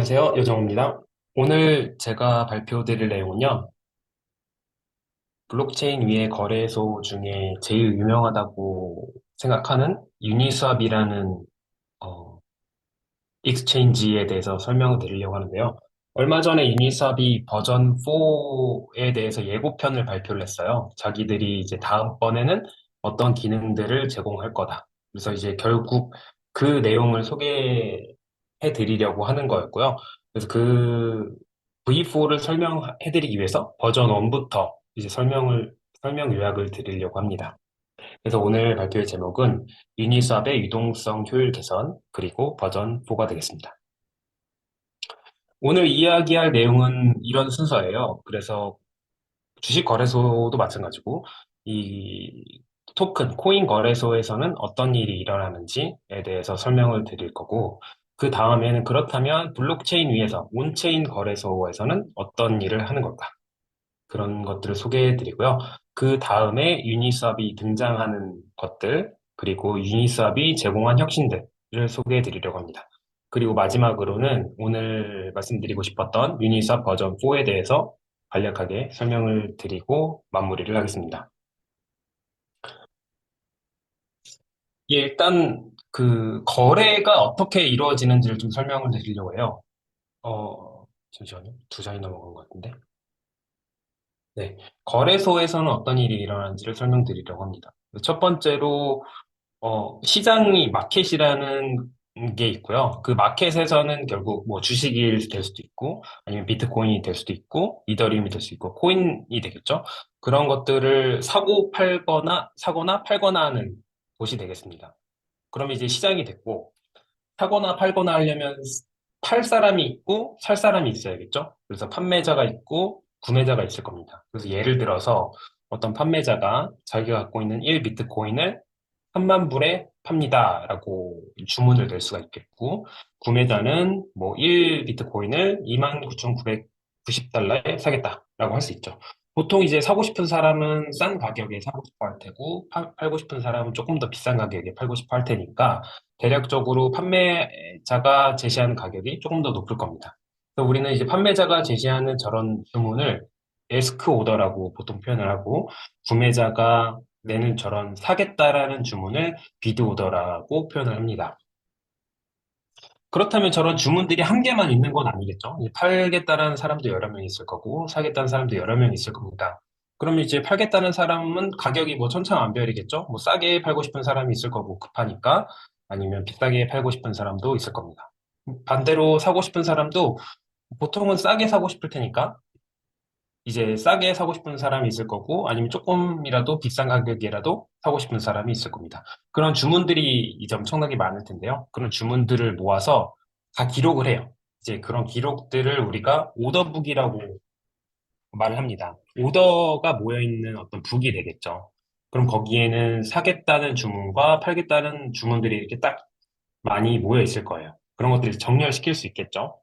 안녕하세요. 요정입니다. 오늘 제가 발표드릴 내용은요, 블록체인 위의 거래소 중에 제일 유명하다고 생각하는 유니스왑이라는 어, 익스체인지에 대해서 설명을 드리려고 하는데요. 얼마 전에 유니스왑이 버전 4에 대해서 예고편을 발표를 했어요. 자기들이 이제 다음번에는 어떤 기능들을 제공할 거다. 그래서 이제 결국 그 내용을 소개해 드리려고 하는 거였고요. 그래서 그 V4를 설명해 드리기 위해서 버전 1부터 이제 설명 요약을 드리려고 합니다. 그래서 오늘 발표의 제목은 유니스왑의 유동성 효율 개선, 그리고 버전 4가 되겠습니다. 오늘 이야기할 내용은 이런 순서예요. 그래서 주식 거래소도 마찬가지고, 이 토큰, 코인 거래소에서는 어떤 일이 일어나는지에 대해서 설명을 드릴 거고, 그 다음에는 그렇다면 블록체인 위에서 온체인 거래소에서는 어떤 일을 하는 걸까? 그런 것들을 소개해 드리고요. 그 다음에 유니스왑이 등장하는 것들, 그리고 유니스왑이 제공한 혁신들을 소개해 드리려고 합니다. 그리고 마지막으로는 오늘 말씀드리고 싶었던 유니스왑 버전 4에 대해서 간략하게 설명을 드리고 마무리를 하겠습니다. 예, 일단 그 거래가 어떻게 이루어지는지를 좀 설명을 드리려고 해요. 잠시만요. 두 장이 넘어간 것 같은데. 네. 거래소에서는 어떤 일이 일어나는지를 설명드리려고 합니다. 첫 번째로, 시장이 마켓이라는 게 있고요. 그 마켓에서는 결국 뭐 주식이 될 수도 있고, 아니면 비트코인이 될 수도 있고, 이더리움이 될 수 있고, 코인이 되겠죠. 그런 것들을 사거나 팔거나 하는 곳이 되겠습니다. 그러면 이제 시장이 됐고, 사거나 팔거나 하려면 팔 사람이 있고 살 사람이 있어야겠죠? 그래서 판매자가 있고 구매자가 있을 겁니다. 그래서 예를 들어서 어떤 판매자가 자기가 갖고 있는 1 비트코인을 3만 불에 팝니다라고 주문을 낼 수가 있겠고, 구매자는 뭐 1 비트코인을 29,990달러에 사겠다라고 할 수 있죠. 보통 이제 사고 싶은 사람은 싼 가격에 사고 싶어 할 테고, 팔고 싶은 사람은 조금 더 비싼 가격에 팔고 싶어 할 테니까, 대략적으로 판매자가 제시하는 가격이 조금 더 높을 겁니다. 그래서 우리는 이제 판매자가 제시하는 저런 주문을 에스크 오더라고 보통 표현을 하고, 구매자가 내는 저런 사겠다라는 주문을 비드 오더라고 표현을 합니다. 그렇다면 저런 주문들이 한 개만 있는 건 아니겠죠? 이제 팔겠다는 사람도 여러 명 있을 거고, 사겠다는 사람도 여러 명 있을 겁니다. 그럼 이제 팔겠다는 사람은 가격이 뭐 천차만별이겠죠? 뭐 싸게 팔고 싶은 사람이 있을 거고, 급하니까. 아니면 비싸게 팔고 싶은 사람도 있을 겁니다. 반대로 사고 싶은 사람도 보통은 싸게 사고 싶을 테니까, 이제 싸게 사고 싶은 사람이 있을 거고, 아니면 조금이라도 비싼 가격이라도 사고 싶은 사람이 있을 겁니다. 그런 주문들이 이제 엄청나게 많을 텐데요. 그런 주문들을 모아서 다 기록을 해요. 이제 그런 기록들을 우리가 오더북이라고 말을 합니다. 오더가 모여있는 어떤 북이 되겠죠. 그럼 거기에는 사겠다는 주문과 팔겠다는 주문들이 이렇게 딱 많이 모여 있을 거예요. 그런 것들을 정렬시킬 수 있겠죠.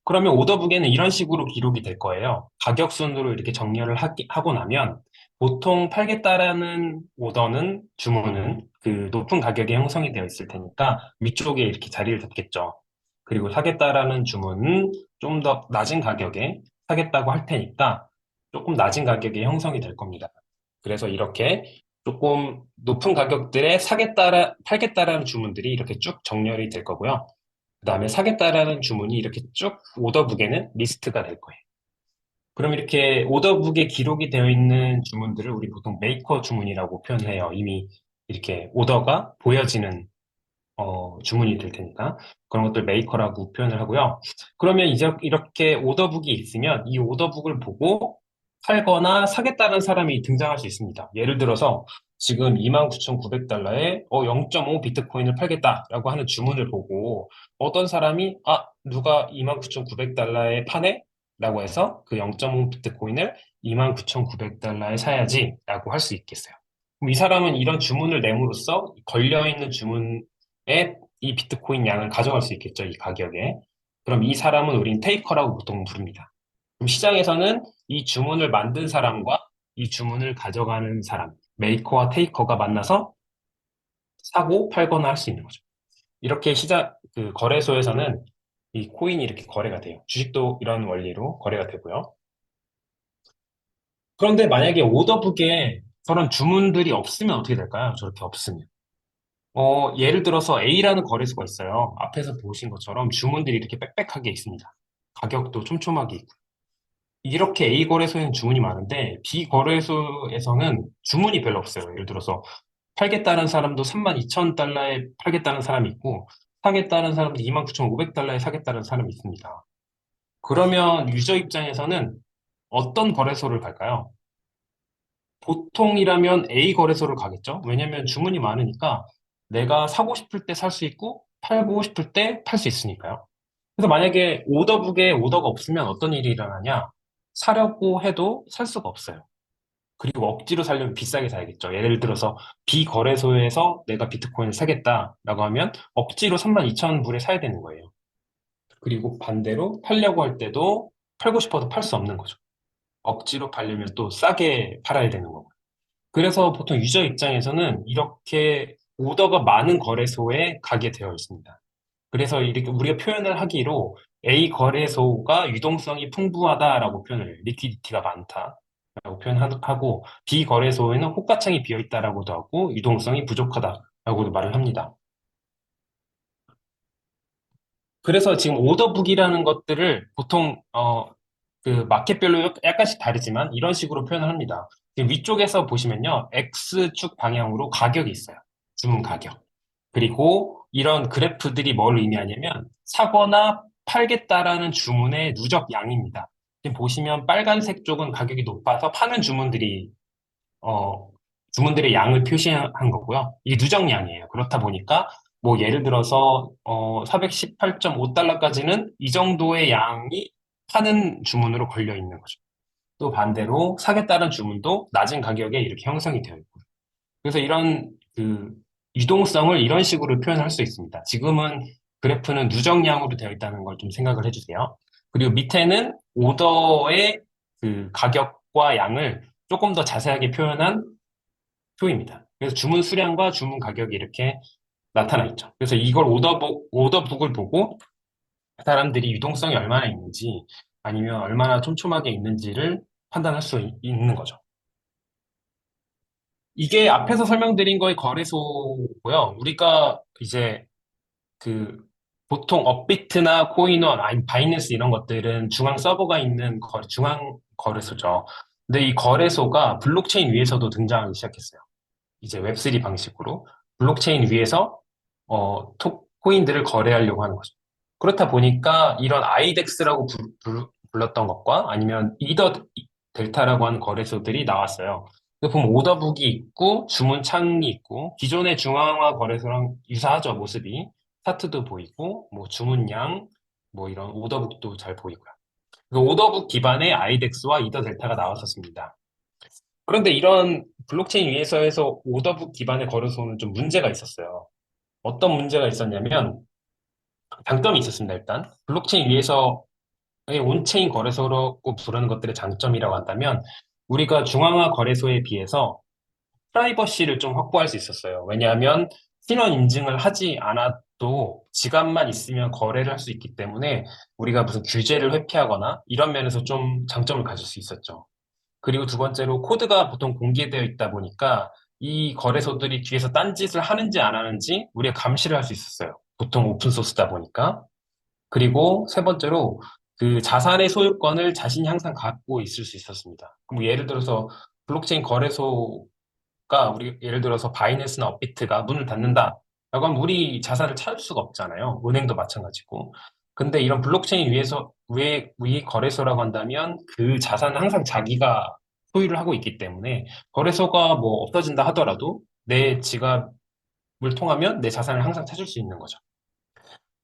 그러면 오더북에는 이런 식으로 기록이 될 거예요. 가격 순으로 이렇게 정렬을 하고 나면 보통 팔겠다라는 오더는 주문은 그 높은 가격에 형성이 되어 있을 테니까 위쪽에 이렇게 자리를 잡겠죠. 그리고 사겠다라는 주문은 좀 더 낮은 가격에 사겠다고 할 테니까 조금 낮은 가격에 형성이 될 겁니다. 그래서 이렇게 조금 높은 가격들에 팔겠다라는 주문들이 이렇게 쭉 정렬이 될 거고요. 그 다음에 사겠다라는 주문이 이렇게 쭉 오더북에는 리스트가 될 거예요. 그럼 이렇게 오더북에 기록이 되어 있는 주문들을 우리 보통 메이커 주문이라고 표현해요. 이미 이렇게 오더가 보여지는 주문이 될 테니까 그런 것들 메이커라고 표현을 하고요. 그러면 이제 이렇게 오더북이 있으면 이 오더북을 보고 팔거나 사겠다는 사람이 등장할 수 있습니다. 예를 들어서 지금 29,900달러에 0.5 비트코인을 팔겠다라고 하는 주문을 보고 어떤 사람이 누가 29,900달러에 파네? 라고 해서 그 0.5 비트코인을 29,900달러에 사야지 라고 할 수 있겠어요. 그럼 이 사람은 이런 주문을 내므로써 걸려있는 주문에 이 비트코인 양을 가져갈 수 있겠죠, 이 가격에. 그럼 이 사람은 우린 테이커라고 보통 부릅니다. 그럼 시장에서는 이 주문을 만든 사람과 이 주문을 가져가는 사람, 메이커와 테이커가 만나서 사고 팔거나 할 수 있는 거죠. 이렇게 그 거래소에서는 이 코인이 이렇게 거래가 돼요. 주식도 이런 원리로 거래가 되고요. 그런데 만약에 오더북에 저런 주문들이 없으면 어떻게 될까요? 저렇게 없으면. 예를 들어서 A라는 거래소가 있어요. 앞에서 보신 것처럼 주문들이 이렇게 빽빽하게 있습니다. 가격도 촘촘하게 있고. 이렇게 A 거래소에는 주문이 많은데 B 거래소에서는 주문이 별로 없어요. 예를 들어서 팔겠다는 사람도 32,000달러에 팔겠다는 사람이 있고 사겠다는 사람도 29,500달러에 사겠다는 사람이 있습니다. 그러면 유저 입장에서는 어떤 거래소를 갈까요? 보통이라면 A 거래소를 가겠죠? 왜냐면 주문이 많으니까 내가 사고 싶을 때 살 수 있고 팔고 싶을 때 팔 수 있으니까요. 그래서 만약에 오더북에 오더가 없으면 어떤 일이 일어나냐? 사려고 해도 살 수가 없어요. 그리고 억지로 사려면 비싸게 사야겠죠. 예를 들어서 비거래소에서 내가 비트코인을 사겠다라고 하면 억지로 32,000불에 사야 되는 거예요. 그리고 반대로 팔려고 할 때도 팔고 싶어도 팔 수 없는 거죠. 억지로 팔려면 또 싸게 팔아야 되는 거고. 그래서 보통 유저 입장에서는 이렇게 오더가 많은 거래소에 가게 되어 있습니다. 그래서 이렇게 우리가 표현을 하기로 A 거래소가 유동성이 풍부하다라고 표현을 해요. 리퀴디티가 많다라고 표현하고 B 거래소에는 호가창이 비어 있다라고도 하고 유동성이 부족하다라고도 말을 합니다. 그래서 지금 오더북이라는 것들을 보통 그 마켓별로 약간씩 다르지만 이런 식으로 표현을 합니다. 지금 위쪽에서 보시면요. X축 방향으로 가격이 있어요. 주문 가격. 그리고 이런 그래프들이 뭘 의미하냐면 사거나 팔겠다라는 주문의 누적 양입니다. 지금 보시면 빨간색 쪽은 가격이 높아서 파는 어, 주문들의 양을 표시한 거고요. 이게 누적량이에요. 그렇다 보니까 뭐 예를 들어서 418.5달러까지는 이 정도의 양이 파는 주문으로 걸려 있는 거죠. 또 반대로 사겠다는 주문도 낮은 가격에 이렇게 형성이 되어 있고. 그래서 이런 그 유동성을 이런 식으로 표현할 수 있습니다. 지금은 그래프는 누적량으로 되어 있다는 걸 좀 생각을 해주세요. 그리고 밑에는 오더의 그 가격과 양을 조금 더 자세하게 표현한 표입니다. 그래서 주문 수량과 주문 가격이 이렇게 나타나 있죠. 그래서 이걸 오더북을 보고 사람들이 유동성이 얼마나 있는지 아니면 얼마나 촘촘하게 있는지를 판단할 수 있는 거죠. 이게 앞에서 설명드린 거의 거래소고요. 우리가 이제 그 보통 업비트나 코인원 아니 바이낸스 이런 것들은 중앙 서버가 있는 중앙 거래소죠. 근데 이 거래소가 블록체인 위에서도 등장하기 시작했어요. 이제 웹3 방식으로 블록체인 위에서 코인들을 거래하려고 하는 거죠. 그렇다 보니까 이런 아이덱스라고 불렀던 것과 아니면 이더 델타라고 하는 거래소들이 나왔어요. 그 보면 오더북이 있고 주문창이 있고 기존의 중앙화 거래소랑 유사하죠, 모습이. 차트도 보이고 뭐 주문량 뭐 이런 오더북도 잘 보이고요. 그 오더북 기반의 아이덱스와 이더 델타가 나왔었습니다. 그런데 이런 블록체인 위에서 오더북 기반의 거래소는 좀 문제가 있었어요. 어떤 문제가 있었냐면 장점이 있었습니다, 일단. 블록체인 위에서의 온체인 거래소라고 부르는 것들의 장점이라고 한다면 우리가 중앙화 거래소에 비해서 프라이버시를 좀 확보할 수 있었어요. 왜냐하면 신원 인증을 하지 않아도 지갑만 있으면 거래를 할 수 있기 때문에 우리가 무슨 규제를 회피하거나 이런 면에서 좀 장점을 가질 수 있었죠. 그리고 두 번째로 코드가 보통 공개되어 있다 보니까 이 거래소들이 뒤에서 딴짓을 하는지 안 하는지 우리가 감시를 할 수 있었어요. 보통 오픈소스다 보니까. 그리고 세 번째로 그 자산의 소유권을 자신이 항상 갖고 있을 수 있었습니다. 그럼 예를 들어서 블록체인 거래소가 우리 예를 들어서 바이낸스나 업비트가 문을 닫는다. 라고 하면 우리 자산을 찾을 수가 없잖아요. 은행도 마찬가지고. 근데 이런 블록체인 위 거래소라고 한다면 그 자산은 항상 자기가 소유를 하고 있기 때문에 거래소가 뭐 없어진다 하더라도 내 지갑을 통하면 내 자산을 항상 찾을 수 있는 거죠.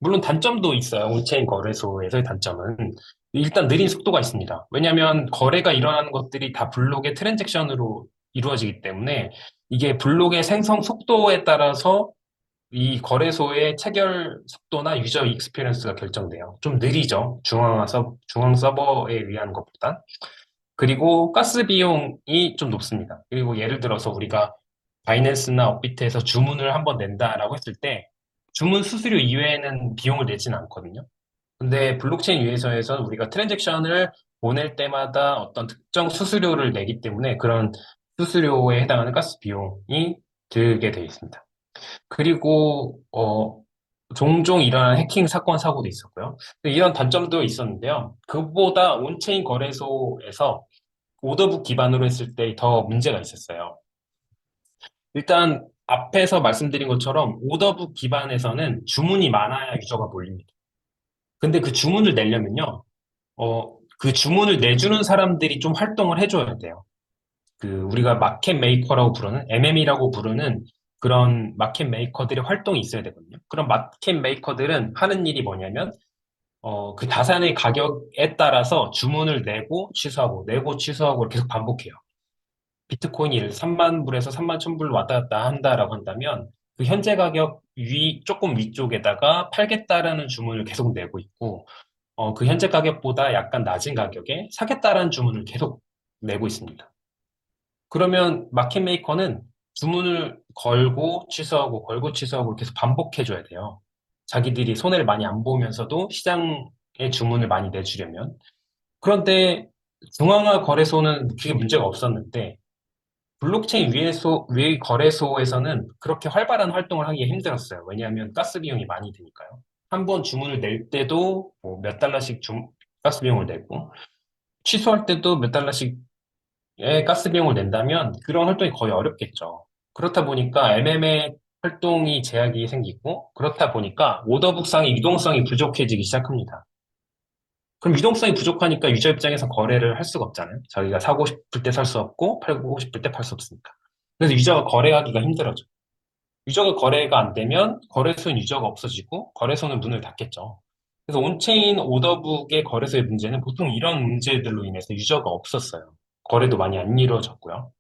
물론 단점도 있어요. 온체인 거래소에서의 단점은. 일단 느린 속도가 있습니다. 왜냐하면 거래가 일어나는 것들이 다 블록의 트랜잭션으로 이루어지기 때문에 이게 블록의 생성 속도에 따라서 이 거래소의 체결 속도나 유저 익스피리언스가 결정돼요. 좀 느리죠. 중앙 서버에 의한 것보다. 그리고 가스 비용이 좀 높습니다. 그리고 예를 들어서 우리가 바이낸스나 업비트에서 주문을 한번 낸다라고 했을 때 주문 수수료 이외에는 비용을 내지는 않거든요. 근데 블록체인 위에서에서는 우리가 트랜잭션을 보낼 때마다 어떤 특정 수수료를 내기 때문에 그런 수수료에 해당하는 가스 비용이 들게 되어 있습니다. 그리고 종종 일어나는 해킹 사건 사고도 있었고요. 이런 단점도 있었는데요. 그보다 온체인 거래소에서 오더북 기반으로 했을 때 더 문제가 있었어요. 일단 앞에서 말씀드린 것처럼 오더북 기반에서는 주문이 많아야 유저가 몰립니다. 근데 그 주문을 내려면요, 그 주문을 내주는 사람들이 좀 활동을 해줘야 돼요. 우리가 마켓 메이커라고 부르는, MM이라고 부르는 그런 마켓 메이커들의 활동이 있어야 되거든요. 그런 마켓 메이커들은 하는 일이 뭐냐면, 그 자산의 가격에 따라서 주문을 내고 취소하고, 내고 취소하고 계속 반복해요. 비트코인이 3만 불에서 3만 1,000불 왔다 갔다 한다라고 한다면, 그 현재 가격 조금 위쪽에다가 팔겠다라는 주문을 계속 내고 있고, 그 현재 가격보다 약간 낮은 가격에 사겠다라는 주문을 계속 내고 있습니다. 그러면 마켓 메이커는 주문을 걸고 취소하고 계속 반복해줘야 돼요. 자기들이 손해를 많이 안 보면서도 시장에 주문을 많이 내주려면. 그런데 중앙화 거래소는 그게 문제가 없었는데 블록체인 위의 거래소에서는 그렇게 활발한 활동을 하기가 힘들었어요. 왜냐하면 가스 비용이 많이 드니까요. 한 번 주문을 낼 때도 뭐몇 달러씩 가스 비용을 내고 취소할 때도 몇 달러씩 가스 비용을 낸다면 그런 활동이 거의 어렵겠죠. 그렇다 보니까 MM의 활동이 제약이 생기고 그렇다 보니까 오더북상의 유동성이 부족해지기 시작합니다. 그럼 유동성이 부족하니까 유저 입장에서 거래를 할 수가 없잖아요. 자기가 사고 싶을 때 살 수 없고 팔고 싶을 때 팔 수 없으니까. 그래서 유저가 거래하기가 힘들어져. 유저가 거래가 안 되면 거래소인 유저가 없어지고 거래소는 문을 닫겠죠. 그래서 온체인 오더북의 거래소의 문제는 보통 이런 문제들로 인해서 유저가 없었어요. 거래도 많이 안 이루어졌고요.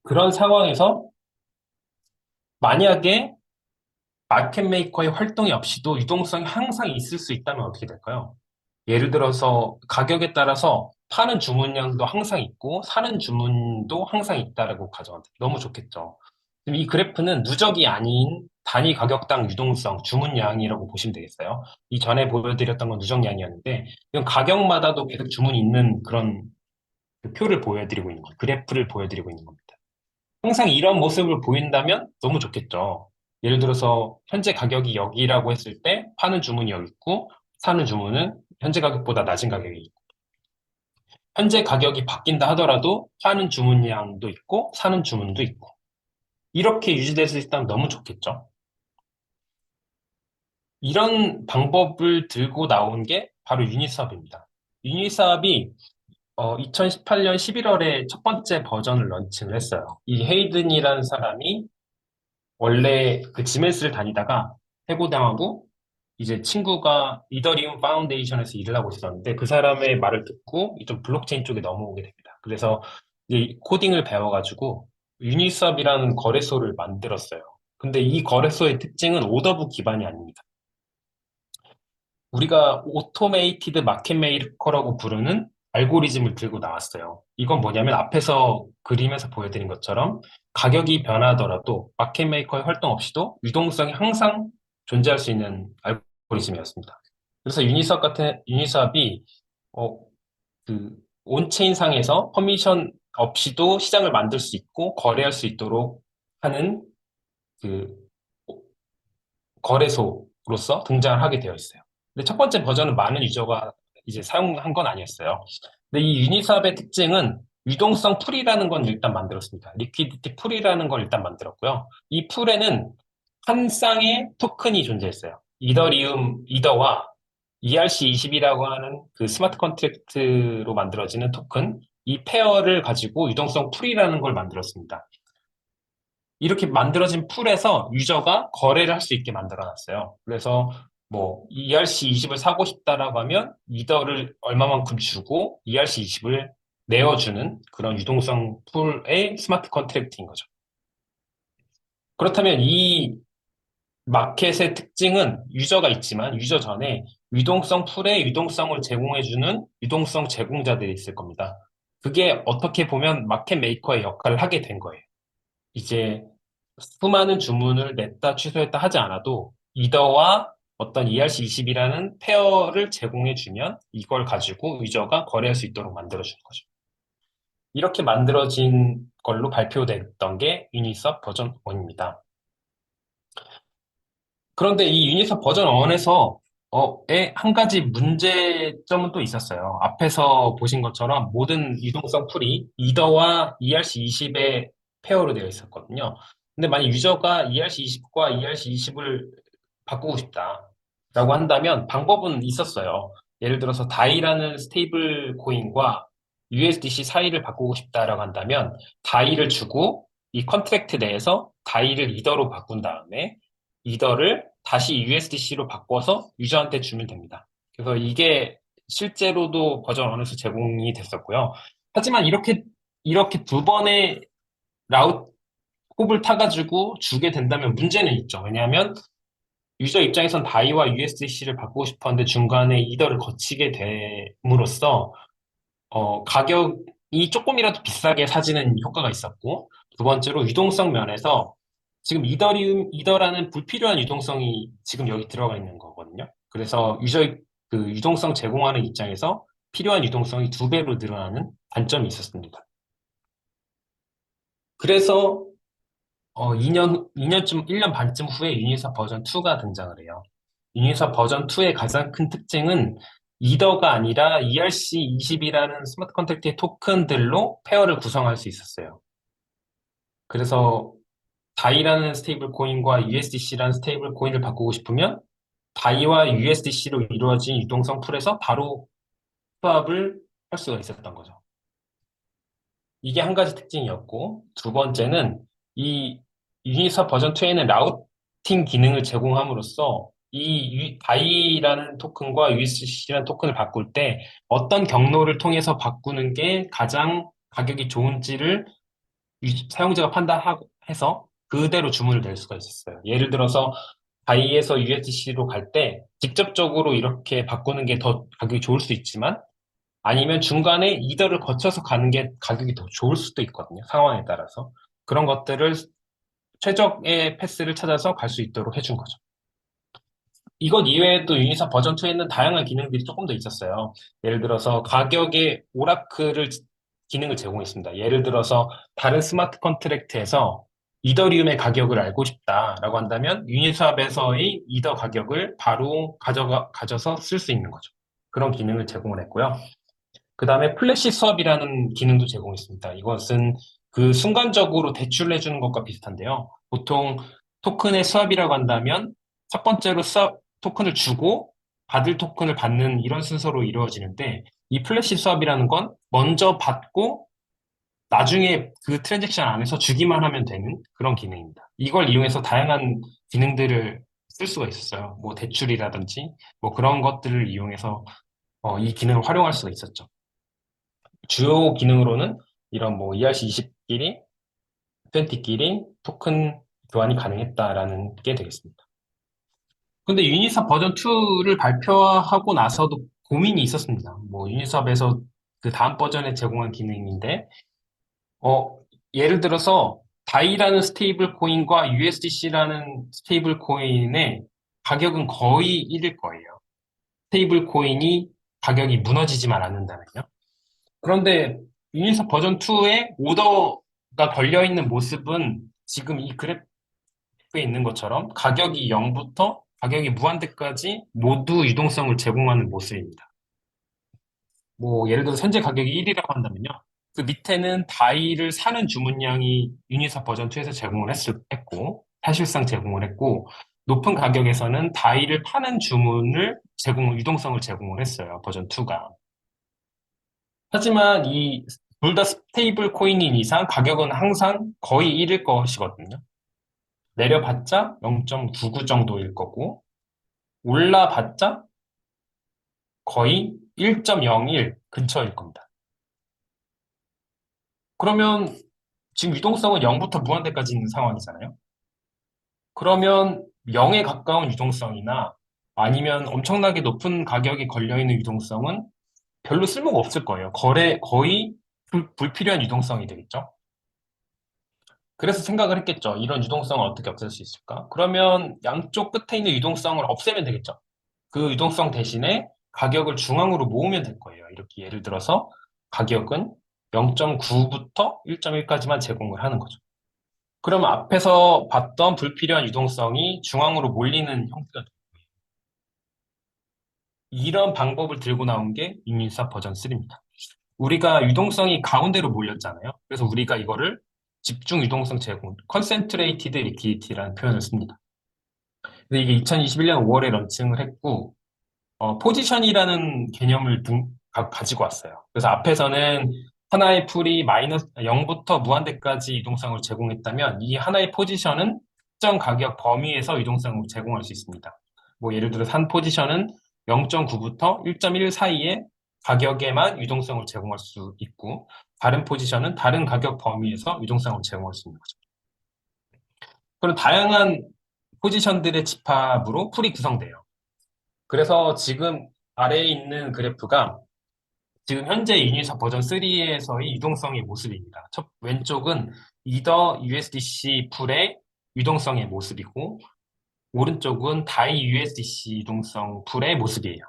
그런 상황에서 만약에 마켓 메이커의 활동이 없이도 유동성이 항상 있을 수 있다면 어떻게 될까요? 예를 들어서 가격에 따라서 파는 주문량도 항상 있고 사는 주문도 항상 있다라고 가정한다. 너무 좋겠죠. 그럼 이 그래프는 누적이 아닌 단위 가격당 유동성, 주문량이라고 보시면 되겠어요. 이 전에 보여드렸던 건 누적량이었는데 이건 가격마다도 계속 주문이 있는 그런 그 표를 보여드리고 있는 거예요. 그래프를 보여드리고 있는 겁니다. 항상 이런 모습을 보인다면 너무 좋겠죠. 예를 들어서 현재 가격이 여기라고 했을 때 파는 주문이 여기 있고 사는 주문은 현재 가격보다 낮은 가격이 있고 현재 가격이 바뀐다 하더라도 파는 주문량도 있고 사는 주문도 있고 이렇게 유지될 수 있다면 너무 좋겠죠. 이런 방법을 들고 나온 게 바로 유니스왑입니다. 유니스왑이 2018년 11월에 첫 번째 버전을 런칭을 했어요. 이 헤이든이라는 사람이 원래 그 지멘스를 다니다가 해고당하고 이제 친구가 이더리움 파운데이션에서 일을 하고 있었는데 그 사람의 말을 듣고 좀 블록체인 쪽에 넘어오게 됩니다. 그래서 이제 코딩을 배워가지고 유니스왑이라는 거래소를 만들었어요. 근데 이 거래소의 특징은 오더북 기반이 아닙니다. 우리가 오토메이티드 마켓 메이커라고 부르는 알고리즘을 들고 나왔어요. 이건 뭐냐면 앞에서 그림에서 보여드린 것처럼 가격이 변하더라도 마켓 메이커의 활동 없이도 유동성이 항상 존재할 수 있는 알고리즘이었습니다. 그래서 유니스왑이 어, 그 온체인 상에서 퍼미션 없이도 시장을 만들 수 있고 거래할 수 있도록 하는 그 거래소로서 등장을 하게 되어 있어요. 근데 첫 번째 버전은 많은 유저가 이제 사용한 건 아니었어요. 근데 이 유니스왑의 특징은 유동성 풀이라는 건 일단 만들었습니다. 리퀴디티 풀이라는 걸 일단 만들었고요. 이 풀에는 한 쌍의 토큰이 존재했어요. 이더와 ERC20이라고 하는 그 스마트 컨트랙트로 만들어지는 토큰, 이 페어를 가지고 유동성 풀이라는 걸 만들었습니다. 이렇게 만들어진 풀에서 유저가 거래를 할 수 있게 만들어 놨어요. 그래서 뭐 ERC20을 사고 싶다라고 하면 이더를 얼마만큼 주고 ERC20을 내어주는 그런 유동성 풀의 스마트 컨트랙트인 거죠. 그렇다면 이 마켓의 특징은 유저가 있지만 유저 전에 유동성 풀의 유동성을 제공해주는 유동성 제공자들이 있을 겁니다. 그게 어떻게 보면 마켓 메이커의 역할을 하게 된 거예요. 이제 수많은 주문을 냈다 취소했다 하지 않아도 이더와 어떤 ERC20이라는 페어를 제공해주면 이걸 가지고 유저가 거래할 수 있도록 만들어주는 거죠. 이렇게 만들어진 걸로 발표됐던 게 유니스왑 버전 1입니다. 그런데 이 유니스왑 버전 1에서 한 가지 문제점은 또 있었어요. 앞에서 보신 것처럼 모든 유동성 풀이 이더와 ERC20의 페어로 되어 있었거든요. 근데 만약 유저가 ERC20과 ERC20을 바꾸고 싶다라고 한다면 방법은 있었어요. 예를 들어서 다이라는 스테이블 코인과 USDC 사이를 바꾸고 싶다라고 한다면 다이를 주고 이 컨트랙트 내에서 다이를 이더로 바꾼 다음에 이더를 다시 USDC로 바꿔서 유저한테 주면 됩니다. 그래서 이게 실제로도 버전 1에서 제공이 됐었고요. 하지만 이렇게 두 번의 라웃 홉을 타가지고 주게 된다면 문제는 있죠. 왜냐하면 유저 입장에선 다이와 USDC를 바꾸고 싶었는데 중간에 이더를 거치게 됨으로써 가격이 조금이라도 비싸게 사지는 효과가 있었고, 두 번째로 유동성 면에서 지금 이더라는 불필요한 유동성이 지금 여기 들어가 있는 거거든요. 그래서 그 유동성 제공하는 입장에서 필요한 유동성이 두 배로 늘어나는 단점이 있었습니다. 그래서 2년쯤, 1년 반쯤 후에 유니사 버전 2가 등장을 해요. 유니사 버전 2의 가장 큰 특징은 이더가 아니라 ERC20이라는 스마트 컨트랙트의 토큰들로 페어를 구성할 수 있었어요. 그래서 다이라는 스테이블 코인과 USDC라는 스테이블 코인을 바꾸고 싶으면 다이와 USDC로 이루어진 유동성 풀에서 바로 수합을 할 수가 있었던 거죠. 이게 한 가지 특징이었고, 두 번째는 이 유니스왑 버전 2에는 라우팅 기능을 제공함으로써 다이라는 토큰과 USDC라는 토큰을 바꿀 때 어떤 경로를 통해서 바꾸는 게 가장 가격이 좋은지를 사용자가 판단해서 그대로 주문을 낼 수가 있었어요. 예를 들어서 바이에서 USDC로 갈 때 직접적으로 이렇게 바꾸는 게 더 가격이 좋을 수 있지만 아니면 중간에 이더를 거쳐서 가는 게 가격이 더 좋을 수도 있거든요. 상황에 따라서. 그런 것들을 최적의 패스를 찾아서 갈 수 있도록 해준 거죠. 이것 이외에도 유니사 버전 2에는 다양한 기능들이 조금 더 있었어요. 예를 들어서 가격의 기능을 제공했습니다. 예를 들어서 다른 스마트 컨트랙트에서 이더리움의 가격을 알고 싶다라고 한다면 유니스왑에서의 이더 가격을 바로 가져서 쓸 수 있는 거죠. 그런 기능을 제공을 했고요. 그 다음에 플래시 수업이라는 기능도 제공했습니다. 이것은 그 순간적으로 대출을 해주는 것과 비슷한데요. 보통 토큰의 수업이라고 한다면 첫 번째로 토큰을 주고 받을 토큰을 받는 이런 순서로 이루어지는데 이 플래시 수업이라는 건 먼저 받고 나중에 그 트랜잭션 안에서 주기만 하면 되는 그런 기능입니다. 이걸 이용해서 다양한 기능들을 쓸 수가 있었어요. 뭐 대출이라든지 뭐 그런 것들을 이용해서 이 기능을 활용할 수가 있었죠. 주요 기능으로는 이런 뭐 ERC20끼리, 20끼리 토큰 교환이 가능했다라는 게 되겠습니다. 근데 유니스왑 버전 2를 발표하고 나서도 고민이 있었습니다. 뭐 유니스왑에서 그 다음 버전에 제공한 기능인데, 어, 예를 들어서 다이라는 스테이블 코인과 USDC라는 스테이블 코인의 가격은 거의 1일 거예요. 스테이블 코인이 가격이 무너지지만 않는다면요. 그런데 유니스왑 버전 2에 오더가 걸려있는 모습은 지금 이 그래프에 있는 것처럼 가격이 0부터 가격이 무한대까지 모두 유동성을 제공하는 모습입니다. 뭐 예를 들어서 현재 가격이 1이라고 한다면요. 그 밑에는 다이를 사는 주문량이 유니스왑 버전 2에서 제공을 했고 사실상 제공을 했고 높은 가격에서는 다이를 파는 유동성을 제공을 했어요. 버전 2가. 하지만 이 둘 다 스테이블 코인인 이상 가격은 항상 거의 1일 것이거든요. 내려봤자 0.99 정도일 거고, 올라봤자 거의 1.01 근처일 겁니다. 그러면 지금 유동성은 0부터 무한대까지 있는 상황이잖아요. 그러면 0에 가까운 유동성이나 아니면 엄청나게 높은 가격이 걸려있는 유동성은 별로 쓸모가 없을 거예요. 거의 불필요한 유동성이 되겠죠. 그래서 생각을 했겠죠. 이런 유동성을 어떻게 없앨 수 있을까? 그러면 양쪽 끝에 있는 유동성을 없애면 되겠죠. 그 유동성 대신에 가격을 중앙으로 모으면 될 거예요. 이렇게 예를 들어서 가격은 0.9부터 1.1까지만 제공을 하는 거죠. 그러면 앞에서 봤던 불필요한 유동성이 중앙으로 몰리는 형태가 돼요. 이런 방법을 들고 나온 게 유니사 버전 3입니다. 우리가 유동성이 가운데로 몰렸잖아요. 그래서 우리가 이거를 집중 유동성 제공, concentrated liquidity라는 표현을 씁니다. 근데 이게 2021년 5월에 런칭을 했고, 포지션이라는 개념을 가지고 왔어요. 그래서 앞에서는 하나의 풀이 마이너스 0부터 무한대까지 유동성을 제공했다면 이 하나의 포지션은 특정 가격 범위에서 유동성을 제공할 수 있습니다. 뭐 예를 들어 한 포지션은 0.9부터 1.1 사이의 가격에만 유동성을 제공할 수 있고 다른 포지션은 다른 가격 범위에서 유동성을 제공할 수 있는 거죠. 그런 다양한 포지션들의 집합으로 풀이 구성돼요. 그래서 지금 아래에 있는 그래프가 지금 현재 유니사 버전 3에서의 유동성의 모습입니다. 왼쪽은 이더 USDC 풀의 유동성의 모습이고 오른쪽은 다이 USDC 유동성 풀의 모습이에요.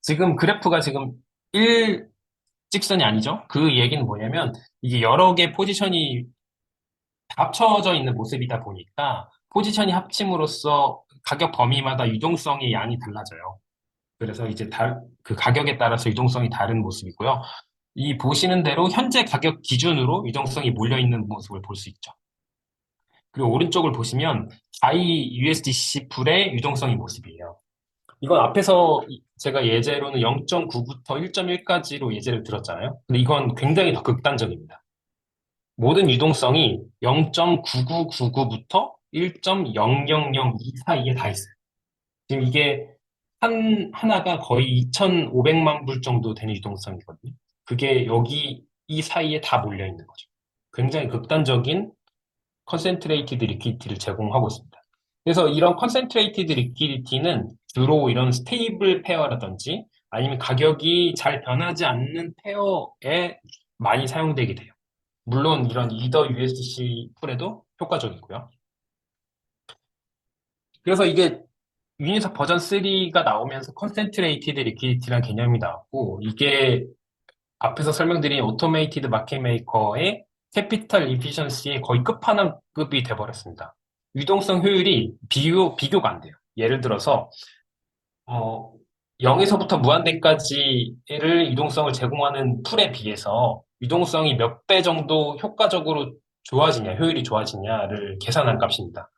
지금 그래프가 지금 일직선이 아니죠? 그 얘기는 뭐냐면 이게 여러 개 포지션이 합쳐져 있는 모습이다 보니까 포지션이 합침으로써 가격 범위마다 유동성의 양이 달라져요. 그래서 이제 그 가격에 따라서 유동성이 다른 모습이고요. 이 보시는 대로 현재 가격 기준으로 유동성이 몰려있는 모습을 볼 수 있죠. 그리고 오른쪽을 보시면 다이 USDC 풀의 유동성의 모습이에요. 이건 앞에서 제가 예제로는 0.9부터 1.1까지로 예제를 들었잖아요. 근데 이건 굉장히 더 극단적입니다. 모든 유동성이 0.9999부터 1.0002 사이에 다 있어요. 지금 이게 하나가 거의 2,500만 불 정도 되는 유동성이거든요. 그게 여기 이 사이에 다 몰려 있는 거죠. 굉장히 극단적인 컨센트레이티드 리퀴디티를 제공하고 있습니다. 그래서 이런 컨센트레이티드 리퀴디티는 주로 이런 스테이블 페어라든지 아니면 가격이 잘 변하지 않는 페어에 많이 사용되게 돼요. 물론 이런 이더 USDC 풀에도 효과적이고요. 그래서 이게 유니사 버전 3가 나오면서 컨센트레이티드 리퀴디티라는 개념이 나왔고 이게 앞에서 설명드린 오토메이티드 마켓 메이커의 캐피탈 이피션시의 거의 끝판왕급이 돼버렸습니다. 유동성 효율이 비교가 안 돼요. 예를 들어서 어, 0에서부터 무한대까지를 유동성을 제공하는 풀에 비해서 유동성이 몇 배 정도 효과적으로 좋아지냐, 효율이 좋아지냐를 계산한 값입니다.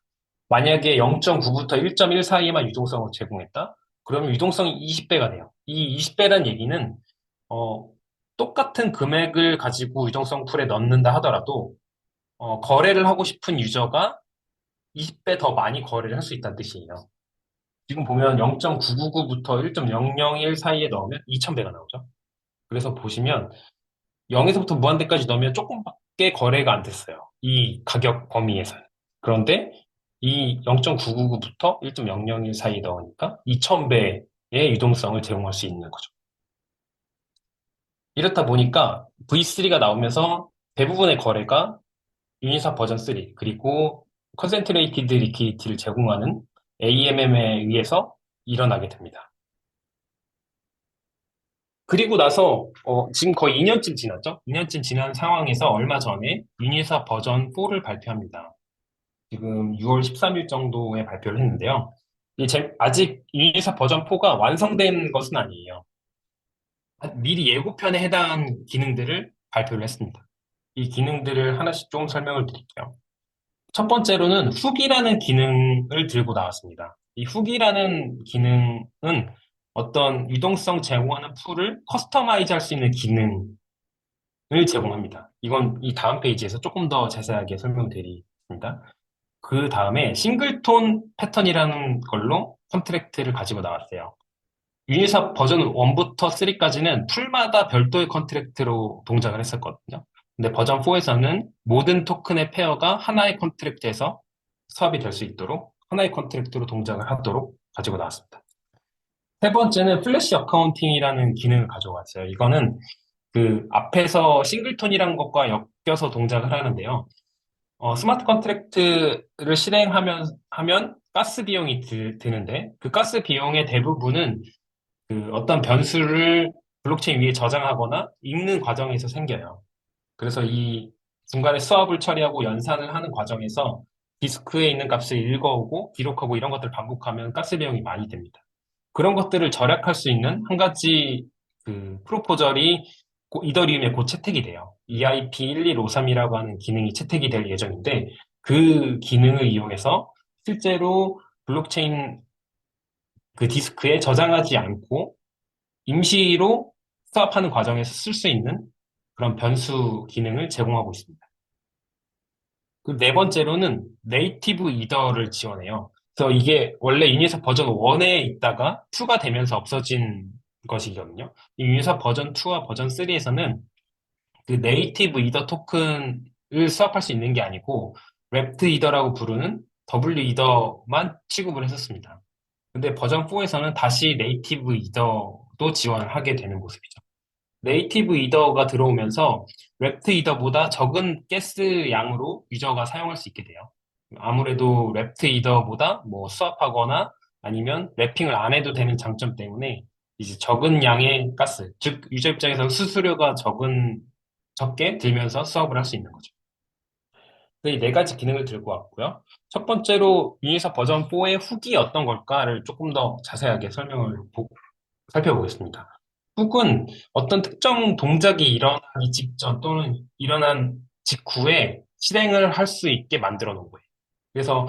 만약에 0.9부터 1.1 사이에만 유동성을 제공했다? 그러면 유동성이 20배가 돼요. 이 20배란 얘기는 어, 똑같은 금액을 가지고 유동성 풀에 넣는다 하더라도 거래를 하고 싶은 유저가 20배 더 많이 거래를 할 수 있다는 뜻이에요. 지금 보면 0.999부터 1.001 사이에 넣으면 2000배가 나오죠. 그래서 보시면 0에서부터 무한대까지 넣으면 조금밖에 거래가 안 됐어요. 이 가격 범위에서는. 그런데 이 0.999부터 1.001 사이에 넣으니까 2000배의 유동성을 제공할 수 있는 거죠. 이렇다 보니까 V3가 나오면서 대부분의 거래가 유니사 버전 3, 그리고 컨센트레이티드 리퀴디티를 제공하는 AMM에 의해서 일어나게 됩니다. 그리고 나서 지금 거의 2년쯤 지났죠? 2년쯤 지난 상황에서 얼마 전에 유니사 버전 4를 발표합니다. 지금 6월 13일 정도에 발표를 했는데요. 아직 유니사 버전 4가 완성된 것은 아니에요. 미리 예고편에 해당하는 기능들을 발표를 했습니다. 이 기능들을 하나씩 좀 설명을 드릴게요. 첫 번째로는 훅이라는 기능을 들고 나왔습니다. 이 훅이라는 기능은 어떤 유동성 제공하는 풀을 커스터마이즈 할 수 있는 기능을 제공합니다. 이건 이 다음 페이지에서 조금 더 자세하게 설명드리겠습니다. 그 다음에 싱글톤 패턴이라는 걸로 컨트랙트를 가지고 나왔어요. 유니삽 버전 1부터 3까지는 풀마다 별도의 컨트랙트로 동작을 했었거든요. 근데 버전 4에서는 모든 토큰의 페어가 하나의 컨트랙트에서 수합이 될 수 있도록 하나의 컨트랙트로 동작을 하도록 가지고 나왔습니다. 세 번째는 플래시 어카운팅이라는 기능을 가져왔어요. 이거는 그 앞에서 싱글톤이라는 것과 엮여서 동작을 하는데요. 스마트 컨트랙트를 하면 가스 비용이 드는데 그 가스 비용의 대부분은 그 어떤 변수를 블록체인 위에 저장하거나 읽는 과정에서 생겨요. 그래서 이 중간에 수압을 처리하고 연산을 하는 과정에서 디스크에 있는 값을 읽어오고 기록하고 이런 것들을 반복하면 가스 비용이 많이 듭니다. 그런 것들을 절약할 수 있는 한 가지 그 프로포절이 이더리움에 곧 채택이 돼요. EIP1153이라고 하는 기능이 채택이 될 예정인데 그 기능을 이용해서 실제로 블록체인 그 디스크에 저장하지 않고 임시로 수합하는 과정에서 쓸 수 있는 그런 변수 기능을 제공하고 있습니다. 그 네 번째로는 네이티브 이더를 지원해요. 그래서 이게 원래 유니사 버전 1에 있다가 2가 되면서 없어진 것이거든요. 이 유니사 버전 2와 버전 3에서는 그 네이티브 이더 토큰을 수합할 수 있는 게 아니고 랩트 이더라고 부르는 W 이더만 취급을 했었습니다. 근데 버전 4에서는 다시 네이티브 이더도 지원하게 되는 모습이죠. 네이티브 이더가 들어오면서 랩트 이더보다 적은 가스 양으로 유저가 사용할 수 있게 돼요. 아무래도 랩트 이더보다 뭐 수압하거나 아니면 랩핑을 안 해도 되는 장점 때문에 이제 적은 양의 가스, 즉 유저 입장에서 수수료가 적게 들면서 수압을 할 수 있는 거죠. 이 네 가지 기능을 들고 왔고요. 첫 번째로 유니사 버전 4의 훅이 어떤 걸까를 조금 더 자세하게 살펴보겠습니다. 훅은 어떤 특정 동작이 일어나기 직전 또는 일어난 직후에 실행을 할 수 있게 만들어 놓은 거예요. 그래서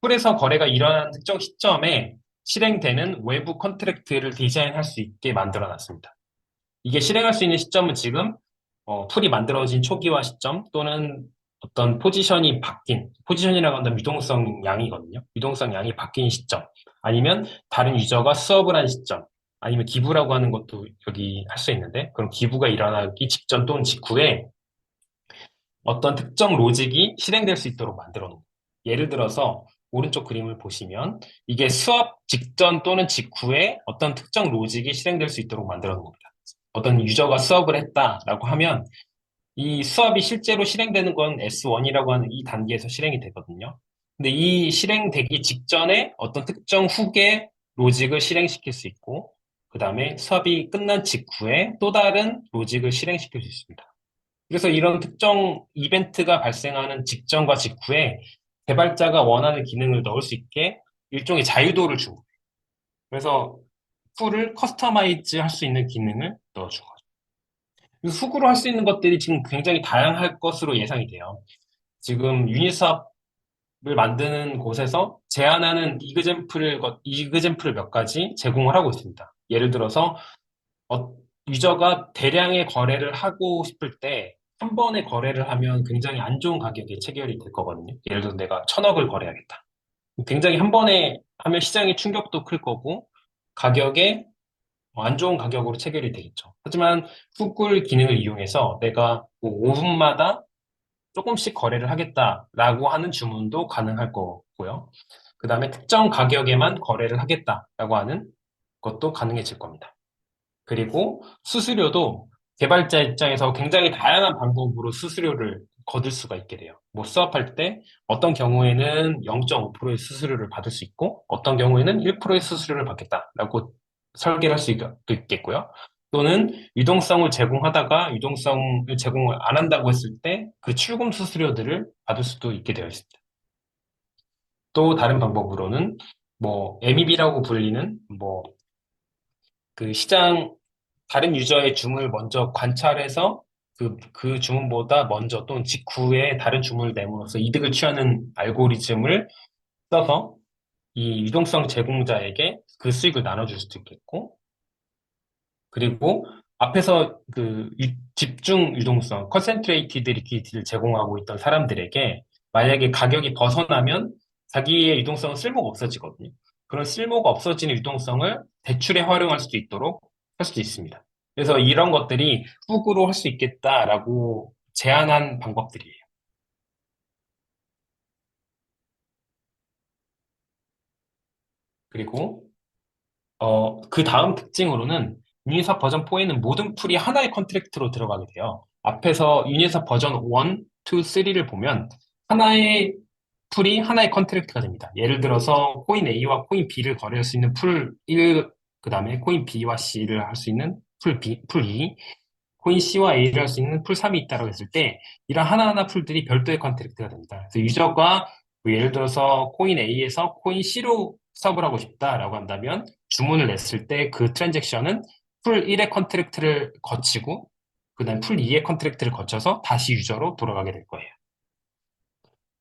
풀에서 거래가 일어난 특정 시점에 실행되는 외부 컨트랙트를 디자인할 수 있게 만들어 놨습니다. 이게 실행할 수 있는 시점은 지금 풀이 만들어진 초기화 시점 또는 어떤 포지션이라고 한다면 유동성 양이거든요. 유동성 양이 바뀐 시점 아니면 다른 유저가 수업을 한 시점 아니면 기부라고 하는 것도 여기 할 수 있는데 그럼 기부가 일어나기 직전 또는 직후에 어떤 특정 로직이 실행될 수 있도록 만들어 놓은 거예요. 예를 들어서 오른쪽 그림을 보시면 이게 수업 직전 또는 직후에 어떤 특정 로직이 실행될 수 있도록 만들어 놓은 겁니다. 어떤 유저가 수업을 했다라고 하면 이 수업이 실제로 실행되는 건 S1이라고 하는 이 단계에서 실행이 되거든요. 근데 이 실행되기 직전에 어떤 특정 훅의 로직을 실행시킬 수 있고, 그 다음에 수업이 끝난 직후에 또 다른 로직을 실행시킬 수 있습니다. 그래서 이런 특정 이벤트가 발생하는 직전과 직후에 개발자가 원하는 기능을 넣을 수 있게 일종의 자유도를 준 거예요. 그래서 툴을 커스터마이즈 할 수 있는 기능을 넣어준 거죠. 훅으로 할 수 있는 것들이 지금 굉장히 다양할 것으로 예상이 돼요. 지금 유니스왑을 만드는 곳에서 제안하는 이그젬플을 몇 가지 제공을 하고 있습니다. 예를 들어서 어, 유저가 대량의 거래를 하고 싶을 때 한 번에 거래를 하면 굉장히 안 좋은 가격에 체결이 될 거거든요. 예를 들어 내가 1,000억을 거래하겠다. 굉장히 한 번에 하면 시장의 충격도 클 거고 가격에 안 좋은 가격으로 체결이 되겠죠. 하지만 훅글 기능을 이용해서 내가 뭐 5분마다 조금씩 거래를 하겠다라고 하는 주문도 가능할 거고요. 그 다음에 특정 가격에만 거래를 하겠다라고 하는 것도 가능해질 겁니다. 그리고 수수료도 개발자 입장에서 굉장히 다양한 방법으로 수수료를 거둘 수가 있게 돼요. 뭐 수업할 때 어떤 경우에는 0.5%의 수수료를 받을 수 있고 어떤 경우에는 1%의 수수료를 받겠다라고 설계를 할 수도 있겠고요. 또는 유동성을 제공하다가 유동성을 제공을 안 한다고 했을 때 그 출금 수수료들을 받을 수도 있게 되어 있습니다. 또 다른 방법으로는 뭐 MEB라고 불리는 뭐 그 시장 다른 유저의 주문을 먼저 관찰해서 그 주문보다 먼저 또는 직후에 다른 주문을 내므로써 이득을 취하는 알고리즘을 써서 이 유동성 제공자에게 그 수익을 나눠줄 수도 있겠고, 그리고 앞에서 집중 유동성, 컨센트레이티드 리퀴디티를 제공하고 있던 사람들에게 만약에 가격이 벗어나면 자기의 유동성은 쓸모가 없어지거든요. 그런 쓸모가 없어지는 유동성을 대출에 활용할 수도 있도록 할 수도 있습니다. 그래서 이런 것들이 훅으로 할 수 있겠다라고 제안한 방법들이에요. 그리고 그 다음 특징으로는 유니사 버전 4에는 모든 풀이 하나의 컨트랙트로 들어가게 돼요. 앞에서 유니사 버전 1, 2, 3를 보면 하나의 풀이 하나의 컨트랙트가 됩니다. 예를 들어서 코인 A와 코인 B를 거래할 수 있는 풀 1, 그 다음에 코인 B와 C를 할 수 있는 풀 2, 코인 C와 A를 할 수 있는 풀 3이 있다고 했을 때 이런 하나하나 풀들이 별도의 컨트랙트가 됩니다. 그래서 유저가 뭐 예를 들어서 코인 A에서 코인 C로 수업을 하고 싶다라고 한다면 주문을 냈을 때 그 트랜잭션은 풀 1의 컨트랙트를 거치고 그다음 풀 2의 컨트랙트를 거쳐서 다시 유저로 돌아가게 될 거예요.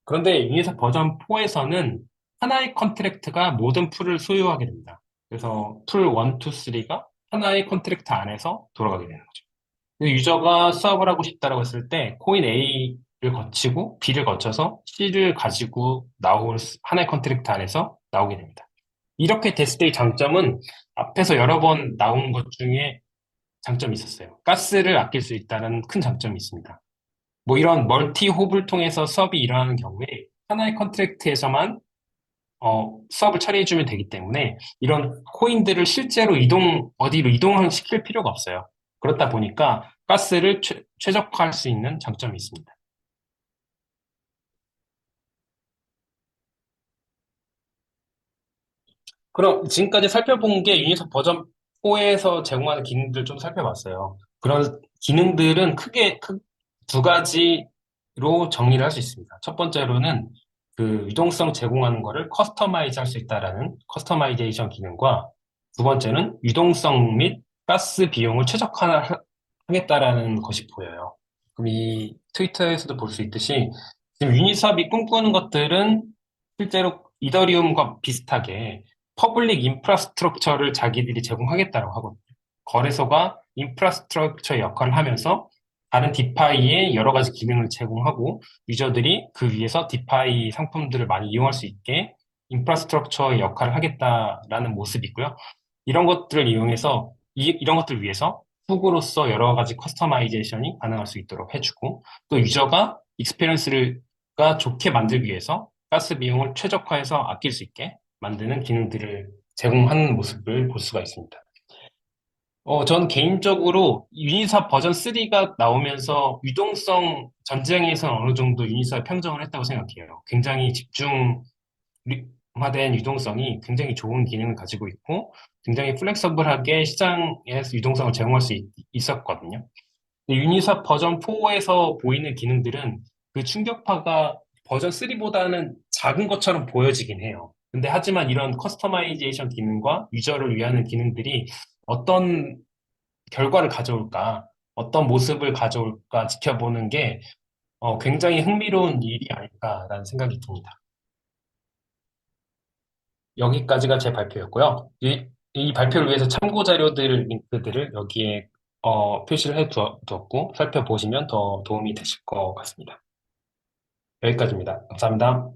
그런데 유니사 버전 4에서는 하나의 컨트랙트가 모든 풀을 소유하게 됩니다. 그래서 풀 1, 2, 3가 하나의 컨트랙트 안에서 돌아가게 되는 거죠. 유저가 수업을 하고 싶다라고 했을 때 코인 A를 거치고 B를 거쳐서 C를 가지고 나올 하나의 컨트랙트 안에서 나오게 됩니다. 이렇게 됐을 때의 장점은 앞에서 여러 번 나온 것 중에 장점이 있었어요. 가스를 아낄 수 있다는 큰 장점이 있습니다. 뭐 이런 멀티 홉을 통해서 수업이 일어나는 경우에 하나의 컨트랙트에서만 수업을 처리해주면 되기 때문에 이런 코인들을 실제로 어디로 이동시킬 필요가 없어요. 그렇다 보니까 가스를 최적화할 수 있는 장점이 있습니다. 그럼 지금까지 살펴본 게 유니석 버전 4에서 제공하는 기능들 좀 살펴봤어요. 그런 기능들은 두 가지로 정리를 할 수 있습니다. 첫 번째로는 그 유동성 제공하는 거를 커스터마이즈 할 수 있다라는 커스터마이제이션 기능과 두 번째는 유동성 및 가스 비용을 최적화하겠다라는 것이 보여요. 그럼 이 트위터에서도 볼 수 있듯이 지금 유니스왑이 꿈꾸는 것들은 실제로 이더리움과 비슷하게 퍼블릭 인프라스트럭처를 자기들이 제공하겠다고 하거든요. 거래소가 인프라스트럭처 역할을 하면서 다른 디파이에 여러 가지 기능을 제공하고 유저들이 그 위에서 디파이 상품들을 많이 이용할 수 있게 인프라스트럭처의 역할을 하겠다라는 모습이고요. 이런 것들을 이용해서 이런 것들을 위해서 훅으로서 여러 가지 커스터마이제이션이 가능할 수 있도록 해주고 또 유저가 익스페리언스가 좋게 만들기 위해서 가스 비용을 최적화해서 아낄 수 있게 만드는 기능들을 제공하는 모습을 볼 수가 있습니다. 전 개인적으로 유니사 버전 3가 나오면서 유동성 전쟁에서 어느 정도 유니사가 평정을 했다고 생각해요. 굉장히 집중화된 유동성이 굉장히 좋은 기능을 가지고 있고 굉장히 플렉서블하게 시장에서 유동성을 제공할 수 있었거든요. 유니사 버전 4에서 보이는 기능들은 그 충격파가 버전 3보다는 작은 것처럼 보여지긴 해요. 근데 하지만 이런 커스터마이제이션 기능과 유저를 위하는 기능들이 어떤 결과를 가져올까, 어떤 모습을 가져올까 지켜보는 게 굉장히 흥미로운 일이 아닐까라는 생각이 듭니다. 여기까지가 제 발표였고요. 이 발표를 위해서 참고 자료들 링크들을 여기에 표시를 두었고 살펴보시면 더 도움이 되실 것 같습니다. 여기까지입니다. 감사합니다.